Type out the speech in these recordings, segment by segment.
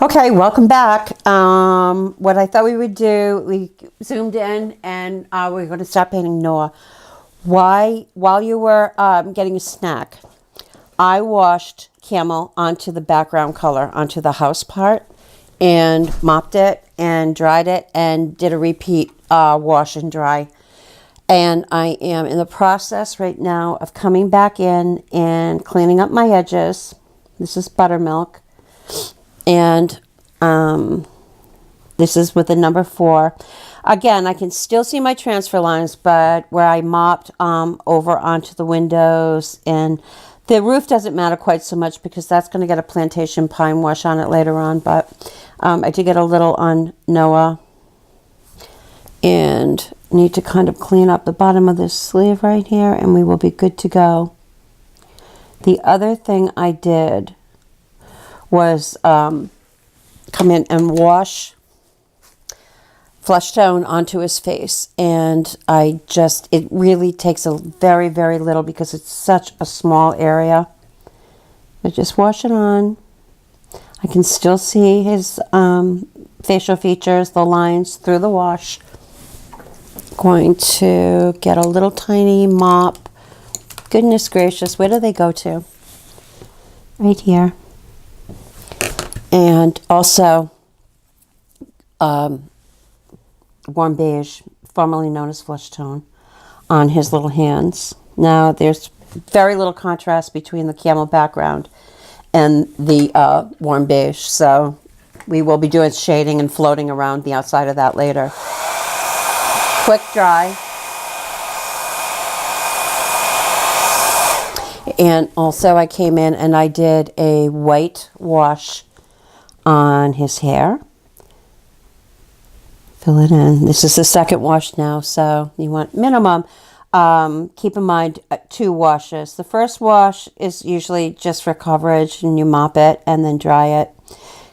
Okay, welcome back. What I thought we would do, we zoomed in and we're going to start painting Noah. While you were getting a snack, I washed camel onto the background color, onto the house part, and mopped it and dried it and did a repeat wash and dry. And I am in the process right now of coming back in and cleaning up my edges. This is buttermilk. And this is with the number 4. Again, I can still see my transfer lines, but where I mopped over onto the windows, and the roof doesn't matter quite so much because that's going to get a plantation pine wash on it later on. But I did get a little on Noah, and need to kind of clean up the bottom of this sleeve right here, and we will be good to go. The other thing I did was come in and wash flesh tone onto his face, and it really takes a very, very little because it's such a small area. I just wash it on. I can still see his facial features, the lines through the wash. Going to get a little tiny mop. Goodness gracious, where do they go to? Right here. And also warm beige, formerly known as flesh tone, on his little hands. Now there's very little contrast between the camel background and the warm beige, so we will be doing shading and floating around the outside of that later. Quick dry. And also I came in and I did a white wash on his hair. Fill it in. This is the second wash now, so you want minimum. Keep in mind 2 washes. The first wash is usually just for coverage, and you mop it and then dry it.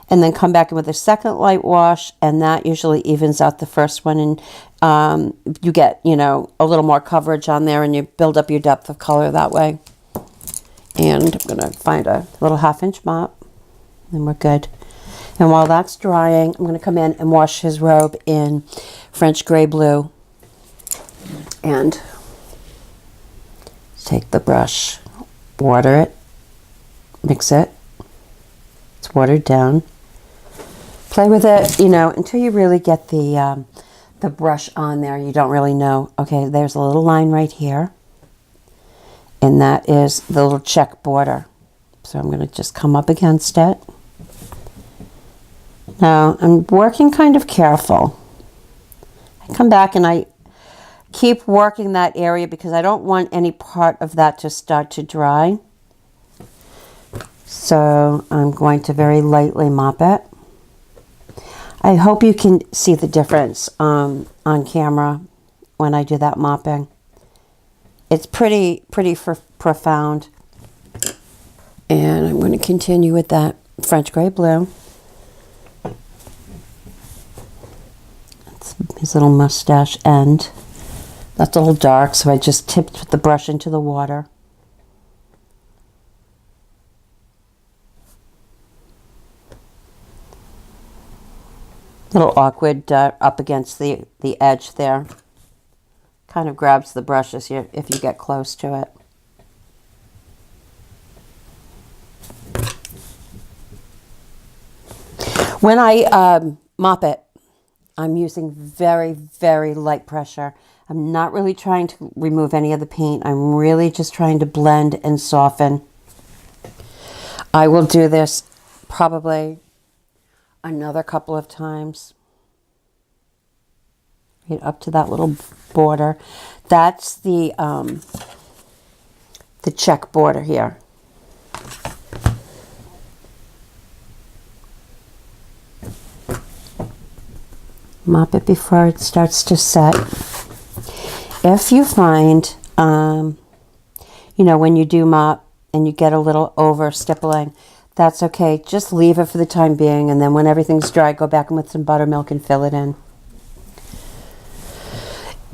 And then come back in with a second light wash, and that usually evens out the first one, and you get, a little more coverage on there, and you build up your depth of color that way. And I'm going to find a little 1/2-inch mop, and we're good. And while that's drying, I'm going to come in and wash his robe in French gray blue. And take the brush, water it, mix it. It's watered down. Play with it, until you really get the brush on there. You don't really know. Okay, there's a little line right here. And that is the little check border. So I'm going to just come up against it. Now, I'm working kind of careful. I come back and I keep working that area because I don't want any part of that to start to dry. So I'm going to very lightly mop it. I hope you can see the difference on camera when I do that mopping. It's pretty profound. And I'm going to continue with that French gray blue. That's his little mustache end. That's a little dark, so I just tipped the brush into the water. A little awkward up against the edge there. Kind of grabs the brush if you get close to it. When I mop it, I'm using very, very light pressure. I'm not really trying to remove any of the paint. I'm really just trying to blend and soften. I will do this probably another couple of times. Right up to that little border. That's the check border here. Mop it before it starts to set. If you find, when you do mop and you get a little over stippling, that's okay. Just leave it for the time being, and then when everything's dry, go back in with some buttermilk and fill it in.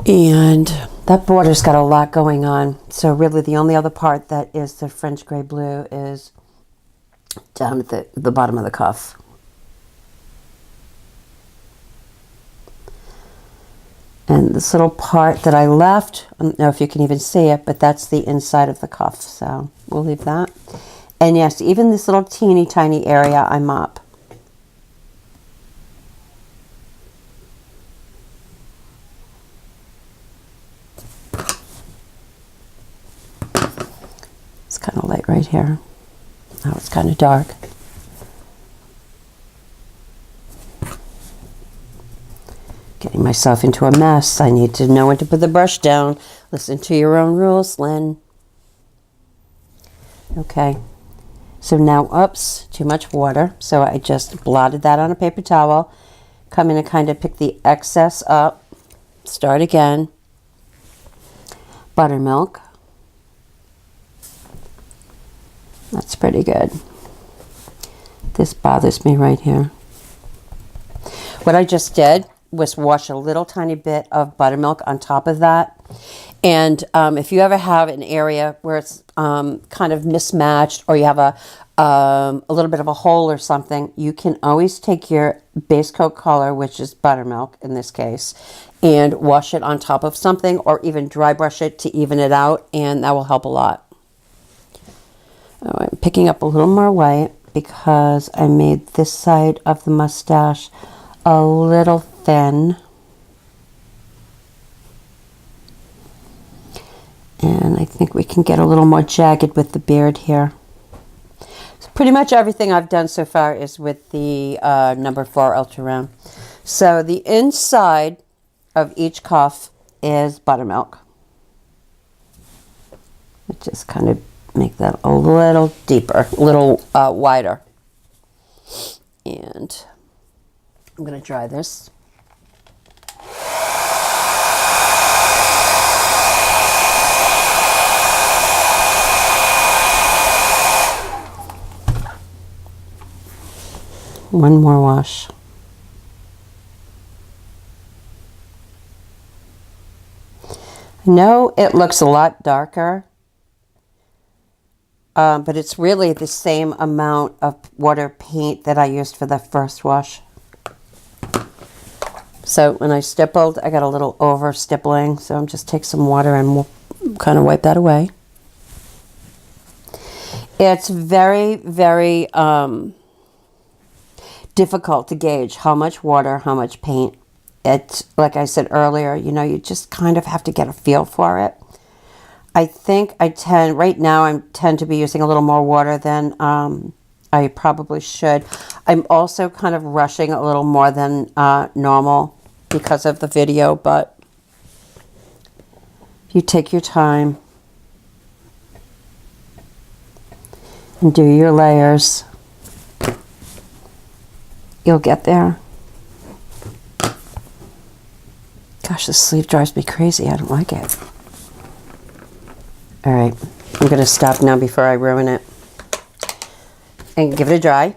And that border's got a lot going on. So really the only other part that is the French gray blue is down at the bottom of the cuff. And this little part that I left, I don't know if you can even see it, but that's the inside of the cuff. So we'll leave that. And yes, even this little teeny tiny area I mop. It's kind of light right here. Now it's kind of dark. Getting myself into a mess. I need to know when to put the brush down. Listen to your own rules, Lynn. Okay. So now, oops, too much water. So I just blotted that on a paper towel. Come in and kind of pick the excess up. Start again. Buttermilk. That's pretty good. This bothers me right here. What I just did was wash a little tiny bit of buttermilk on top of that. And if you ever have an area where it's kind of mismatched, or you have a little bit of a hole or something, you can always take your base coat color, which is buttermilk in this case, and wash it on top of something, or even dry brush it to even it out, and that will help a lot. Oh, I'm picking up a little more white because I made this side of the mustache a little thin. And I think we can get a little more jagged with the beard here. So pretty much everything I've done so far is with the number 4 Ultra Round. So the inside of each cuff is buttermilk. Just kind of make that a little deeper, a little wider. And I'm going to dry this. One more wash. I know it looks a lot darker, but it's really the same amount of water paint that I used for the first wash. So when I stippled, I got a little over stippling, so I'm just take some water and we'll kind of wipe that away. It's very, very difficult to gauge how much water, how much paint. It's, like I said earlier, you know, you just kind of have to get a feel for it. I think right now I tend to be using a little more water than I probably should. I'm also kind of rushing a little more than normal because of the video, but if you take your time and do your layers, you'll get there. Gosh, this sleeve drives me crazy. I don't like it. All right, I'm going to stop now before I ruin it. And give it a dry.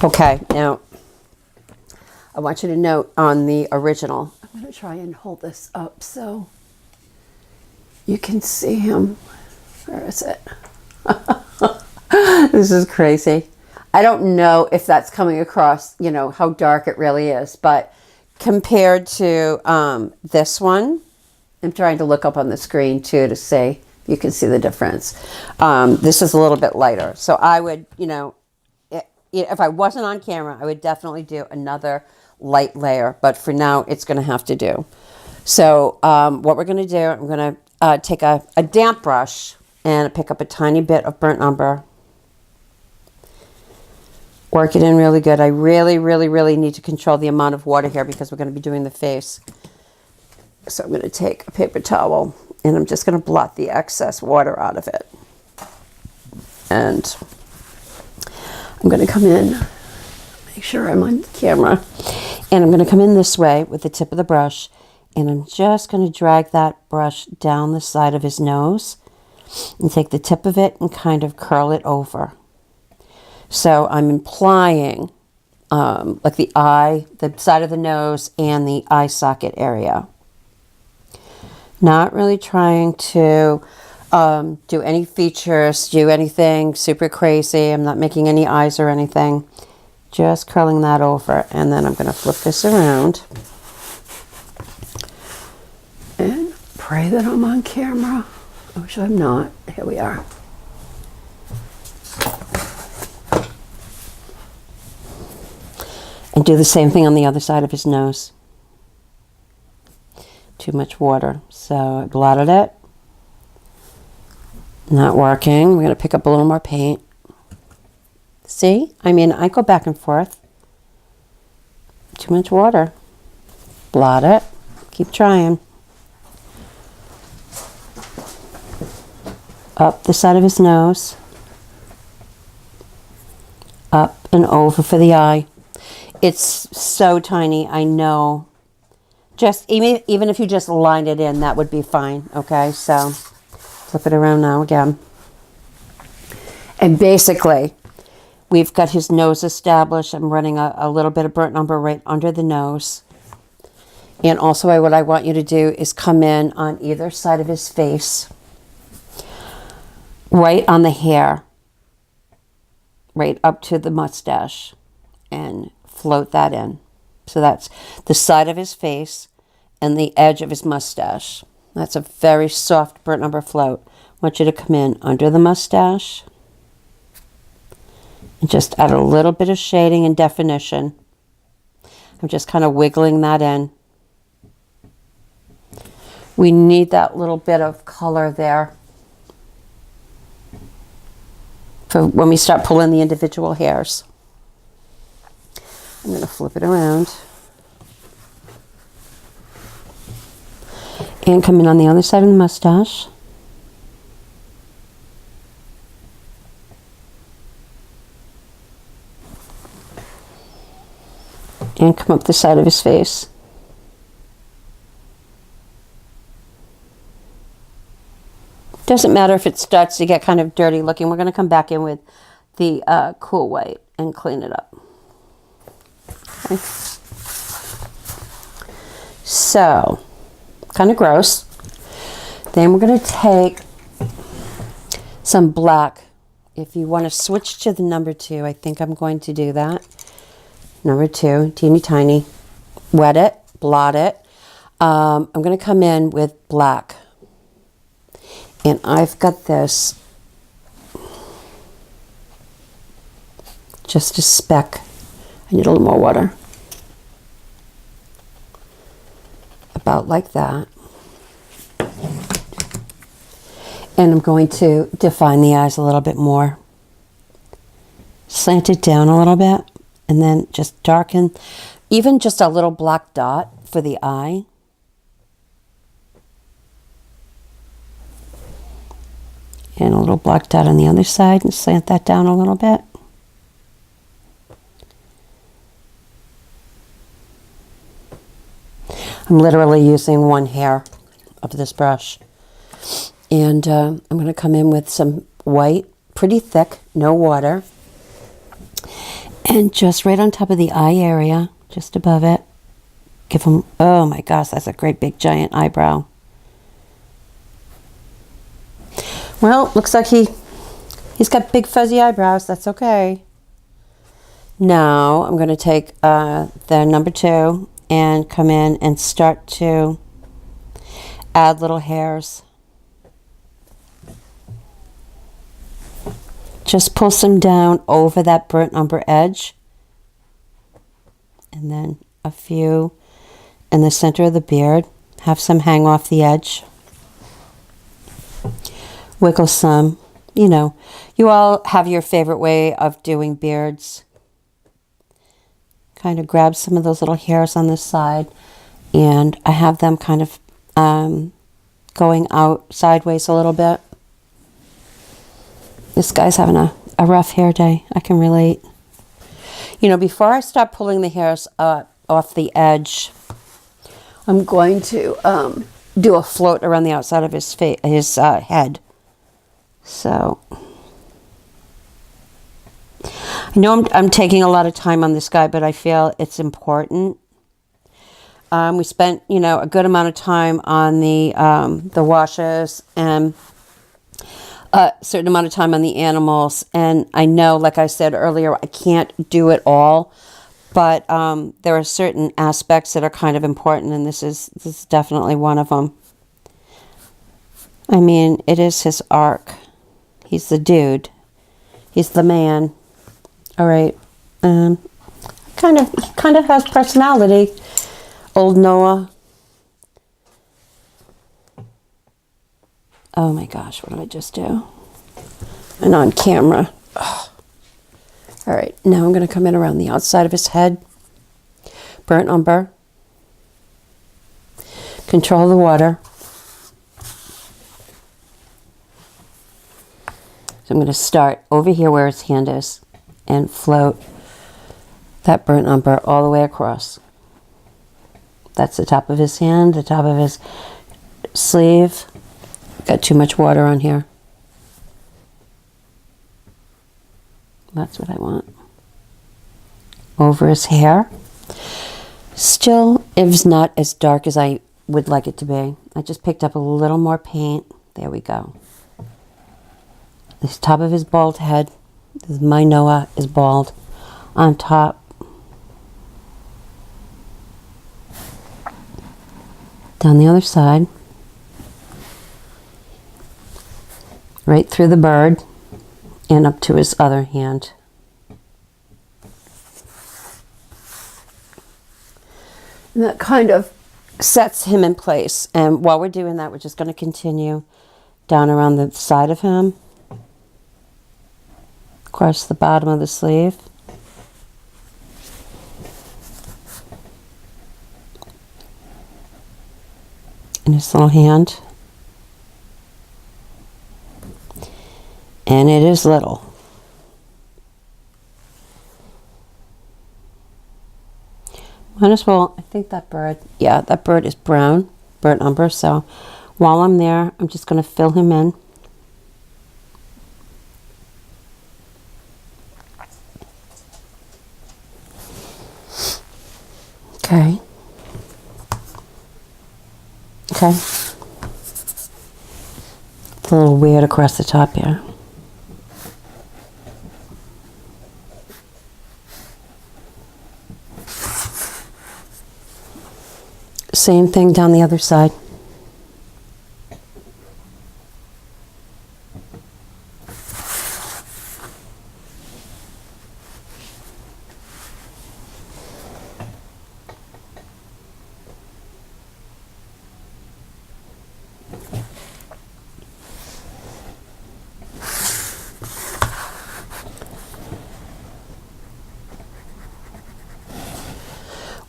Okay, now I want you to note on the original. I'm going to try and hold this up so you can see him. Where is it? This is crazy. I don't know if that's coming across, you know, how dark it really is, but compared to this one, I'm trying to look up on the screen too to see if you can see the difference. This is a little bit lighter. So I would, you know, if I wasn't on camera, I would definitely do another light layer, but for now it's going to have to do. So what we're going to do, I'm going to take a damp brush and pick up a tiny bit of burnt umber. Work it in really good. I really, really, really need to control the amount of water here because we're going to be doing the face. So I'm going to take a paper towel and I'm just going to blot the excess water out of it. And I'm going to come in, make sure I'm on camera, and I'm going to come in this way with the tip of the brush, and I'm just going to drag that brush down the side of his nose and take the tip of it and kind of curl it over. So I'm implying like the eye, the side of the nose, and the eye socket area. Not really trying to do any features, do anything super crazy. I'm not making any eyes or anything. Just curling that over, and then I'm going to flip this around. And pray that I'm on camera. I wish I'm not. Here we are. And do the same thing on the other side of his nose. Too much water, so I blotted it. Not working. We're going to pick up a little more paint. See? I mean, I go back and forth. Too much water. Blot it. Keep trying. Up the side of his nose. Up and over for the eye. It's so tiny, I know. Just even if you just lined it in, that would be fine. Okay, so flip it around now again. And basically, we've got his nose established. I'm running a little bit of burnt umber right under the nose. And also what I want you to do is come in on either side of his face. Right on the hair. Right up to the mustache. And float that in. So that's the side of his face and the edge of his mustache. That's a very soft burnt umber float. I want you to come in under the mustache. And just add a little bit of shading and definition. I'm just kind of wiggling that in. We need that little bit of color there for when we start pulling the individual hairs. I'm going to flip it around. And come in on the other side of the mustache. And come up the side of his face. Doesn't matter if it starts to get kind of dirty looking. We're going to come back in with the cool white and clean it up. Okay. So, kind of gross. Then we're going to take some black. If you want to switch to the number 2, I think I'm going to do that. Number 2, teeny tiny. Wet it, blot it. I'm going to come in with black. And I've got this just a speck. I need a little more water. About like that. And I'm going to define the eyes a little bit more. Slant it down a little bit. And then just darken. Even just a little black dot for the eye. And a little black dot on the other side. And slant that down a little bit. I'm literally using one hair of this brush. And I'm going to come in with some white, pretty thick, no water. And just right on top of the eye area, just above it, give him, oh my gosh, that's a great big giant eyebrow. Well, looks like he's got big fuzzy eyebrows. That's okay. Now I'm going to take the number 2 and come in and start to add little hairs. Just pull some down over that burnt umber edge. And then a few in the center of the beard. Have some hang off the edge. Wiggle some. You know, you all have your favorite way of doing beards. Kind of grab some of those little hairs on this side. And I have them kind of going out sideways a little bit. This guy's having a rough hair day. I can relate. You know, before I start pulling the hairs off the edge, I'm going to do a float around the outside of his head. So, I know I'm taking a lot of time on this guy, but I feel it's important. We spent, you know, a good amount of time on the washes, and a certain amount of time on the animals. And I know, like I said earlier, I can't do it all, but there are certain aspects that are kind of important, and this is definitely one of them. I mean, it is his ark. He's the dude. He's the man. All right. He kind of has personality. Old Noah. Oh my gosh, what did I just do? And on camera. Ugh. All right, now I'm going to come in around the outside of his head. Burnt umber. Control the water. So I'm going to start over here where his hand is and float that burnt umber all the way across. That's the top of his hand, the top of his sleeve. Got too much water on here. That's what I want. Over his hair. Still, it's not as dark as I would like it to be. I just picked up a little more paint. There we go. The top of his bald head. My Noah is bald. On top. Down the other side. Right through the bird and up to his other hand. And that kind of sets him in place. And while we're doing that, we're just going to continue down around the side of him, across the bottom of the sleeve. And his little hand. And it is little. Might as well, I think that bird, yeah, that bird is brown, burnt umber. So while I'm there, I'm just going to fill him in. Okay. Okay. It's a little weird across the top here. Same thing down the other side.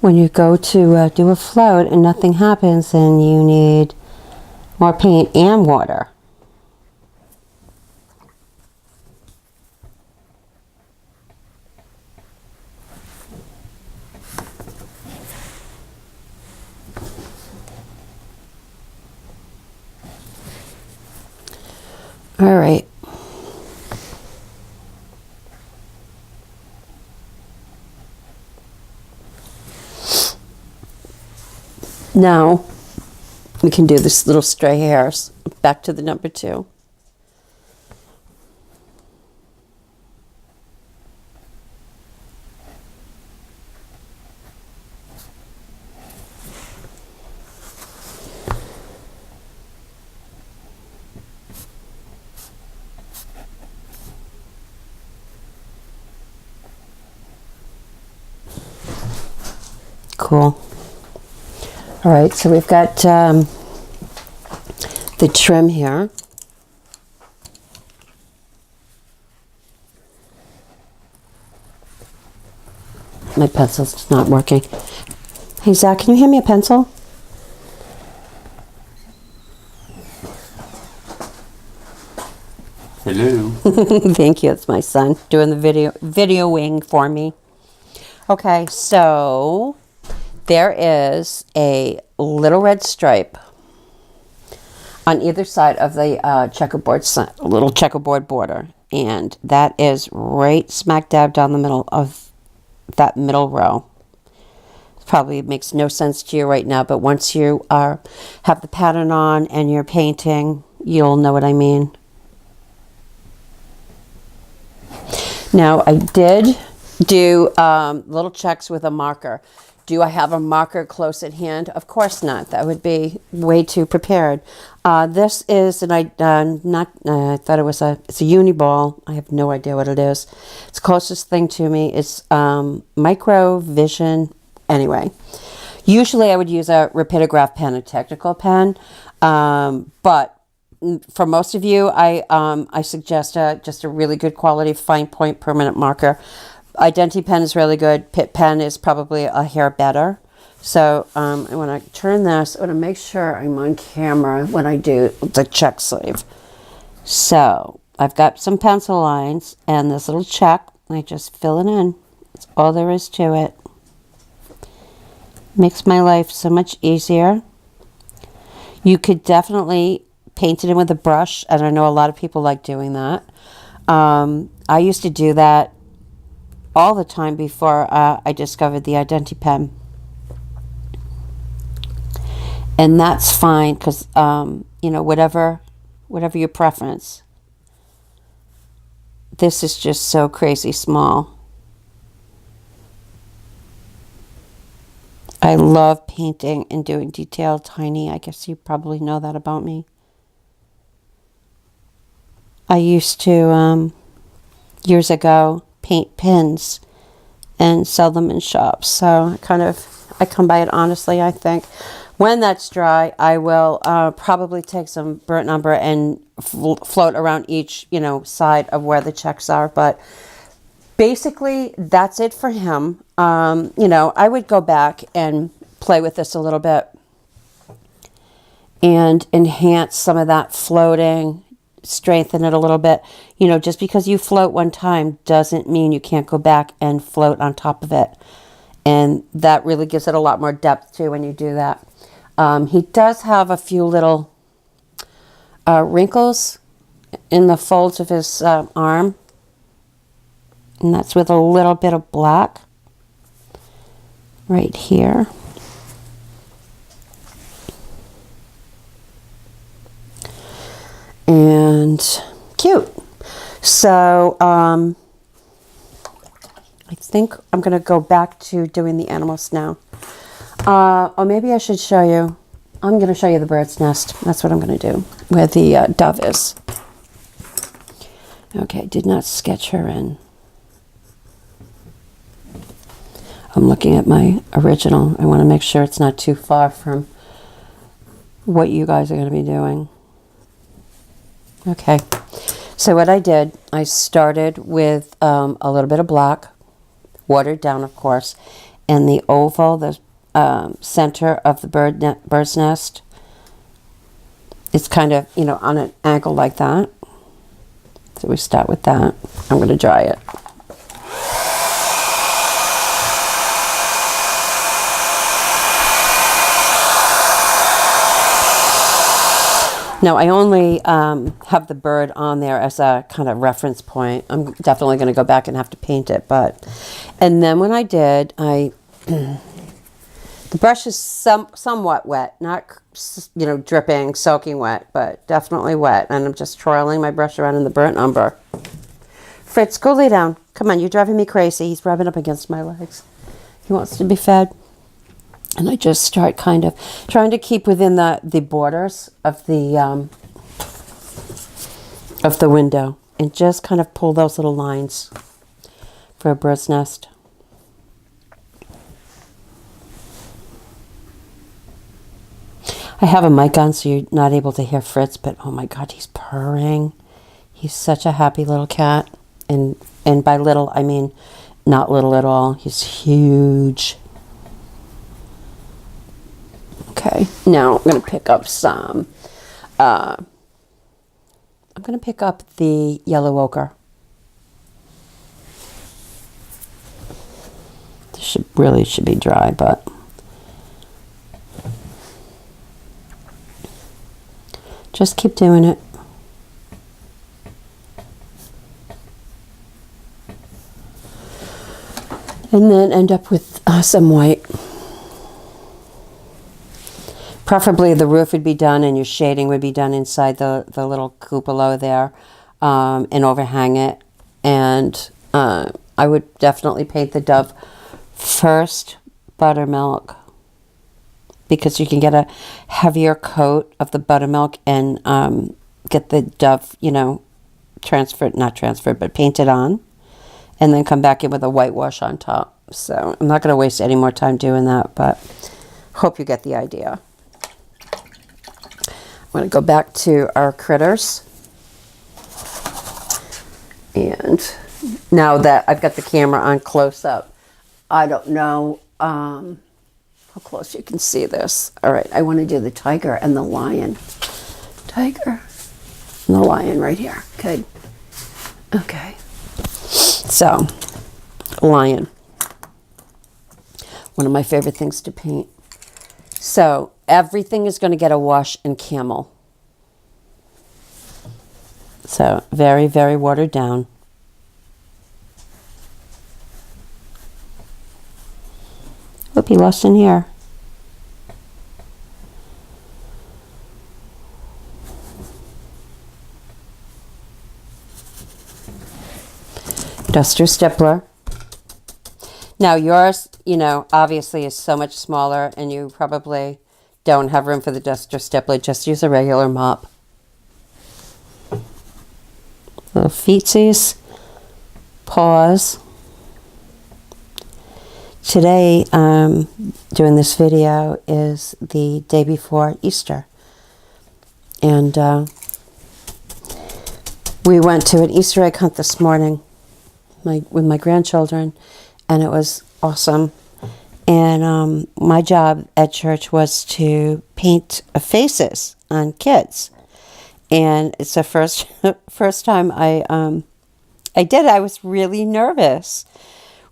When you go to do a float and nothing happens, then you need more paint and water. All right. Now, we can do this little stray hairs. Back to the number 2. Cool. All right, so we've got the trim here. My pencil's not working. Hey, Zach, can you hand me a pencil? Hello. Thank you. It's my son doing the videoing for me. Okay, so there is a little red stripe on either side of the checkerboard, little checkerboard border. And that is right smack dab down the middle of that middle row. Probably makes no sense to you right now, but once you have the pattern on and you're painting, you'll know what I mean. Now, I did do little checks with a marker. Do I have a marker close at hand? Of course not. That would be way too prepared. This is I thought it was it's a uni ball. I have no idea what it is. It's the closest thing to me. It's micro vision. Anyway, usually I would use a rapidograph pen, a technical pen, but for most of you, I suggest just a really good quality fine point permanent marker. Identity pen is really good. Pitt pen is probably a hair better. So when I turn this, I want to make sure I'm on camera when I do the check sleeve. So I've got some pencil lines and this little check. I just fill it in. That's all there is to it. Makes my life so much easier. You could definitely paint it in with a brush, and I know a lot of people like doing that. I used to do that all the time before I discovered the Identity pen. And that's fine because, you know, whatever your preference. This is just so crazy small. I love painting and doing detail tiny. I guess you probably know that about me. I used to, years ago, paint pins and sell them in shops. So I come by it honestly, I think. When that's dry, I will probably take some burnt umber and float around each, you know, side of where the checks are. But basically, that's it for him. You know, I would go back and play with this a little bit and enhance some of that floating, strengthen it a little bit. You know, just because you float one time doesn't mean you can't go back and float on top of it. And that really gives it a lot more depth too when you do that. He does have a few little wrinkles in the folds of his arm. And that's with a little bit of black right here. And cute. So I think I'm going to go back to doing the animals now. Or maybe I should show you. I'm going to show you the bird's nest. That's what I'm going to do, where the dove is. Okay, did not sketch her in. I'm looking at my original. I want to make sure it's not too far from what you guys are going to be doing. Okay, so what I did, I started with a little bit of black, watered down, of course, and the oval, the center of the bird's nest. It's kind of, you know, on an angle like that. So we start with that. I'm going to dry it. Now, I only have the bird on there as a kind of reference point. I'm definitely going to go back and have to paint it. And then when I did, the brush is somewhat wet, not, you know, dripping, soaking wet, but definitely wet. And I'm just twirling my brush around in the burnt umber. Fritz, go lay down. Come on, you're driving me crazy. He's rubbing up against my legs. He wants to be fed. And I just start kind of trying to keep within the borders of the window and just kind of pull those little lines for a bird's nest. I have a mic on so you're not able to hear Fritz, but oh my God, he's purring. He's such a happy little cat. And by little, I mean not little at all. He's huge. Okay, now I'm going to pick up some, I'm going to pick up the yellow ochre. This really should be dry, but just keep doing it. And then end up with some white. Preferably the roof would be done and your shading would be done inside the little cupola there, and overhang it. And I would definitely paint the dove first buttermilk, because you can get a heavier coat of the buttermilk and get the dove, you know, not transferred, but painted on, and then come back in with a whitewash on top. So I'm not going to waste any more time doing that, but hope you get the idea. I'm going to go back to our critters. And now that I've got the camera on close up, I don't know how close you can see this. All right, I want to do the tiger and the lion. Tiger and the lion right here. Good. Okay. So, lion. One of my favorite things to paint. So, everything is going to get a wash in camel. So, very, very watered down. Hope he lost in here. Duster stippler. Now yours, you know, obviously is so much smaller and you probably don't have room for the duster stippler. Just use a regular mop. Little feetsies. Paws. Today, doing this video is the day before Easter. And we went to an Easter egg hunt this morning with my grandchildren, and it was awesome. And my job at church was to paint faces on kids. And it's the first time I did it. I was really nervous.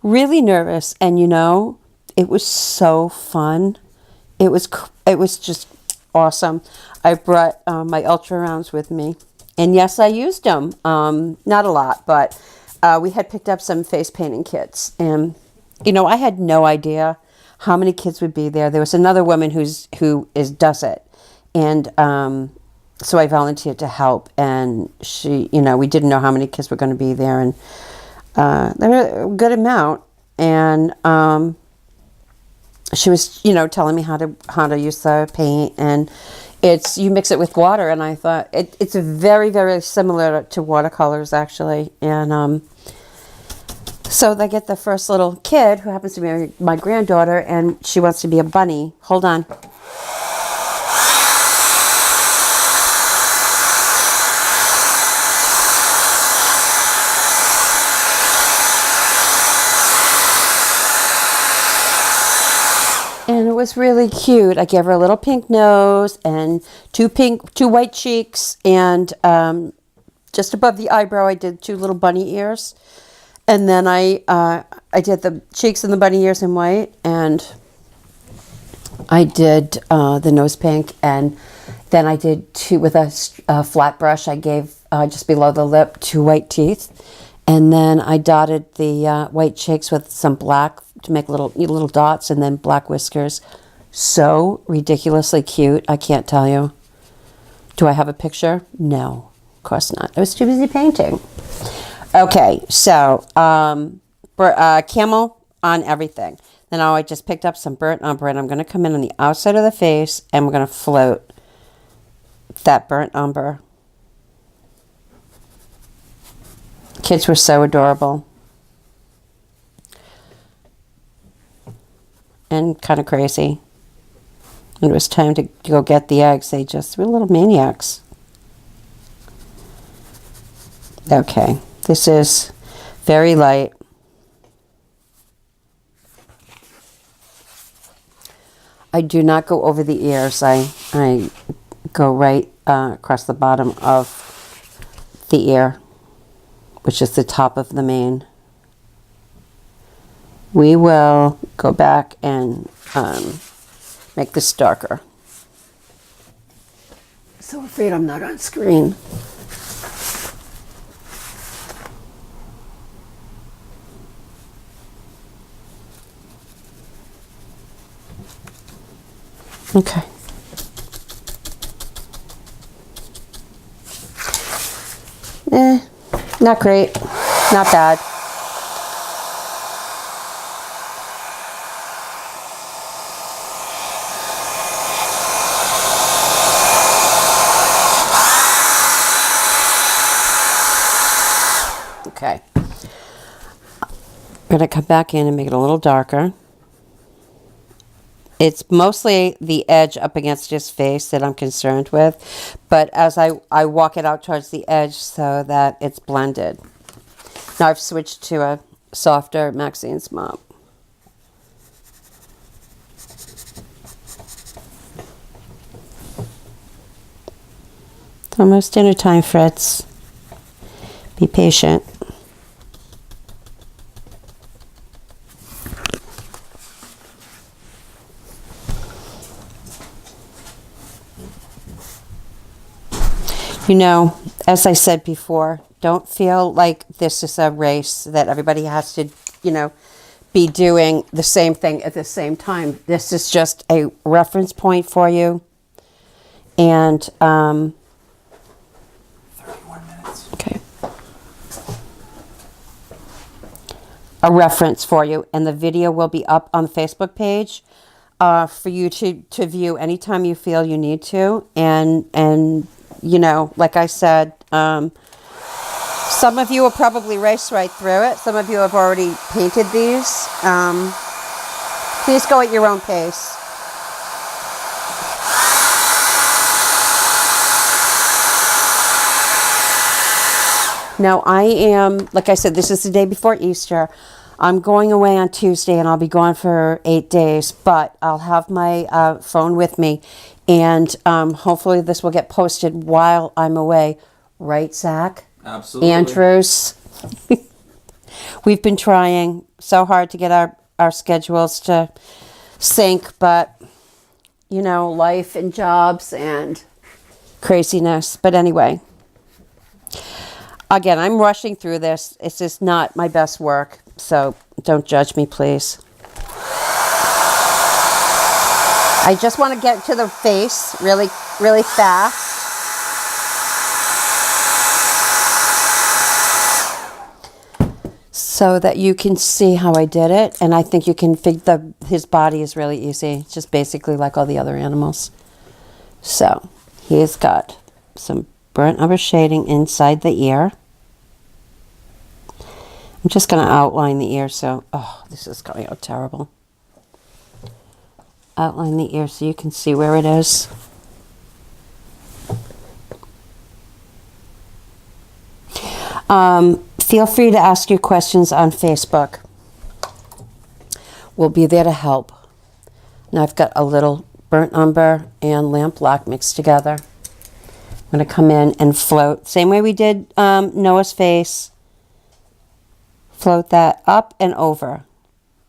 Really nervous, and you know, it was so fun. It was just awesome. I brought my ultra rounds with me, and yes, I used them. Not a lot, but we had picked up some face painting kits, and you know, I had no idea how many kids would be there. There was another woman who does it, and so I volunteered to help, and she, you know, we didn't know how many kids were going to be there, and there were a good amount, and she was, you know, telling me how to use the paint, and you mix it with water, and I thought it's very, very similar to watercolors actually, and so they get the first little kid who happens to be my granddaughter, and she wants to be a bunny. Hold on. And it was really cute. I gave her a little pink nose and two white cheeks, and just above the eyebrow I did 2 little bunny ears. And then I did the cheeks and the bunny ears in white, and I did the nose pink, and then I did with a flat brush, I gave just below the lip 2 white teeth. And then I dotted the white cheeks with some black to make little dots, and then black whiskers. So ridiculously cute, I can't tell you. Do I have a picture? No, of course not. I was too busy painting. Okay, so camel on everything. Then I just picked up some burnt umber, and I'm going to come in on the outside of the face, and we're going to float that burnt umber. Kids were so adorable and kind of crazy. When it was time to go get the eggs, they just were little maniacs. Okay, this is very light. I do not go over the ears. I go right across the bottom of the ear, which is the top of the mane. We will go back and make this darker. So afraid I'm not on screen. Okay. Not great. Not bad. We're going to come back in and make it a little darker. It's mostly the edge up against his face that I'm concerned with, but as I walk it out towards the edge so that it's blended. Now I've switched to a softer Maxine's mop. It's almost dinner time, Fritz. Be patient. You know, as I said before, don't feel like this is a race that everybody has to, you know, be doing the same thing at the same time. This is just a reference point for you. And, 31 minutes. Okay. A reference for you. And the video will be up on the Facebook page for you to view anytime you feel you need to. And you know, like I said, some of you will probably race right through it. Some of you have already painted these. Please go at your own pace. Now I am, like I said, this is the day before Easter. I'm going away on Tuesday and I'll be gone for 8 days, but I'll have my phone with me. And hopefully this will get posted while I'm away. Right, Zach? Absolutely. Andrews? We've been trying so hard to get our schedules to sync, but, you know, life and jobs and craziness. But anyway, again, I'm rushing through this. It's just not my best work, so don't judge me, please. I just want to get to the face really, really fast. So that you can see how I did it. And I think you can figure his body is really easy. It's just basically like all the other animals. So he's got some burnt umber shading inside the ear. I'm just going to outline the ear. So, oh, this is going out terrible. Outline the ear so you can see where it is. Feel free to ask your questions on Facebook. We'll be there to help. Now I've got a little burnt umber and lamp black mixed together. I'm going to come in and float. Same way we did Noah's face. Float that up and over.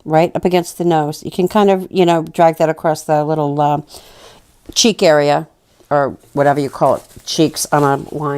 Right up against the nose. You can kind of, you know, drag that across the little cheek area, or whatever you call it, cheeks on a line.